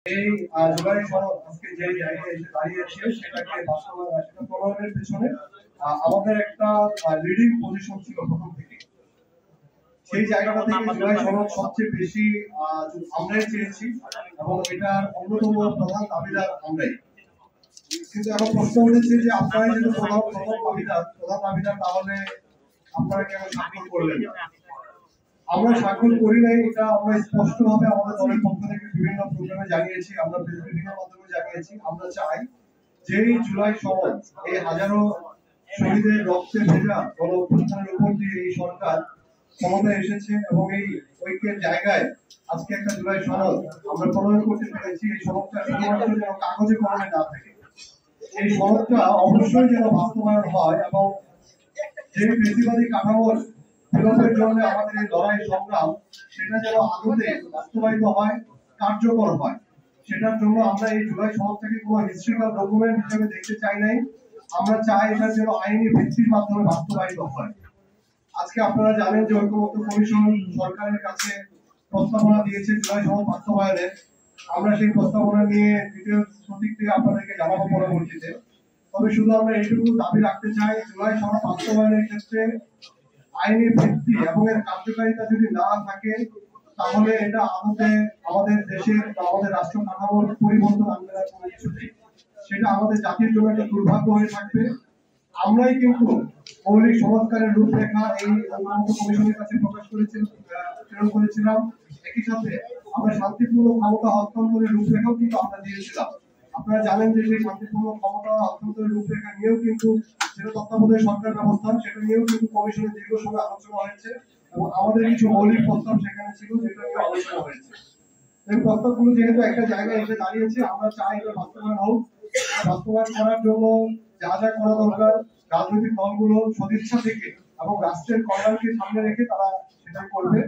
এই জুলাই সনদ আজকে যে জায়গায় এসে দাঁড়িয়েছে সেটাকে বাস্তবায়ন সেটা প্রণয়নের পেছনে আমাদের একটা লিডিং পজিশন ছিল প্রথম থেকে। সেই জায়গাটা থেকে জুলাই সনদ সবচেয়ে বেশি আমরাই চেয়েছি এবং এটার অন্যতম প্রধান দাবিদার আমরাই। কিন্তু এখন প্রশ্ন উঠেছে যে আপনারাই যদি প্রধান দাবিদার তাহলে আপনারা কেন স্বাক্ষর করলেন? আমরা স্বাক্ষর করি নাই, এটা আমরা স্পষ্টভাবে আমাদের দলের পক্ষ থেকে বিভিন্ন প্রোগ্রামে জানিয়েছি, আমরা প্রেসিডেন্টের মাধ্যমে জানিয়েছি। আমরা চাই যে জুলাই সনদ এই হাজারো শহীদের রক্তে ভেজা গণ অভ্যুত্থানের উপর দিয়ে এই সরকার ক্ষমতায় এসেছে এবং এই ঐক্যের জায়গায় আজকে একটা জুলাই সনদ আমরা প্রণয়ন করতে পেরেছি। এই সনদটা শুধুমাত্র যেন কাগজে কলমে না থাকে, এই সনদটা অবশ্যই যেন বাস্তবায়ন হয় এবং যে বেশিবাদী কাঠামোর বিলোপের জন্য আমাদের এই লড়াই সংগ্রাম সেটা যেন আদতে বাস্তবায়িত হয়, কার্যকর হয়। সেটার জন্য আমরা এই জুলাই সনদটাকে কোনো হিস্ট্রিক্যাল ডকুমেন্ট হিসেবে দেখতে চাই নাই। আমরা চাই এটা যেন আইনি ভিত্তির মাধ্যমে বাস্তবায়িত হয়। আজকে আপনারা জানেন যে ঐক্যমত্য কমিশন সরকারের কাছে প্রস্তাবনা দিয়েছে জুলাই সনদ বাস্তবায়নে। আমরা সেই প্রস্তাবনা নিয়ে দ্বিতীয় প্রতিক্রিয়া আপনাদেরকে জানাবো পরবর্তীতে। তবে শুধু আমরা এইটুকু দাবি রাখতে চাই, জুলাই সনদ বাস্তবায়নের ক্ষেত্রে আইনি ভিত্তি এবং এর কার্যকারিতা যদি না থাকে তাহলে এটা আদতে আমাদের দেশের বা আমাদের রাষ্ট্র কাঠামোর পরিবর্তন আনবে না কোনো কিছুতেই। সেটা আমাদের জাতির জন্য একটা দুর্ভাগ্য হয়ে থাকবে। আমরাই কিন্তু মৌলিক সংস্কারের রূপরেখা এই ঐক্যমত্য কমিশনের কাছে প্রকাশ প্রেরণ করেছিলাম। একই সাথে আমরা শান্তিপূর্ণ ক্ষমতা হস্তান্তরের রূপরেখাও কিন্তু আমরা দিয়েছিলাম। আপনারা জানেন যে সেই শান্তিপূর্ণ ক্ষমতা হস্তান্তরের রূপরেখা নিয়েও কিন্তু যেটা তত্ত্বাবধায়ক সরকার ব্যবস্থা সেটা নিয়েও কিন্তু কমিশনের দীর্ঘ সময় আলোচনা হয়েছে এবং আমাদের কিছু মৌলিক প্রস্তাব সেখানে ছিল যেটা নিয়ে আলোচনা হয়েছে। এই প্রস্তাবগুলো যেহেতু একটা জায়গায় এসে দাঁড়িয়েছে, আমরা চাই এটা বাস্তবায়ন হোক। বাস্তবায়ন করার জন্য যা যা করা দরকার রাজনৈতিক দলগুলো সদিচ্ছা থেকে এবং রাষ্ট্রের কল্যাণকে সামনে রেখে তারা সেটা করবে।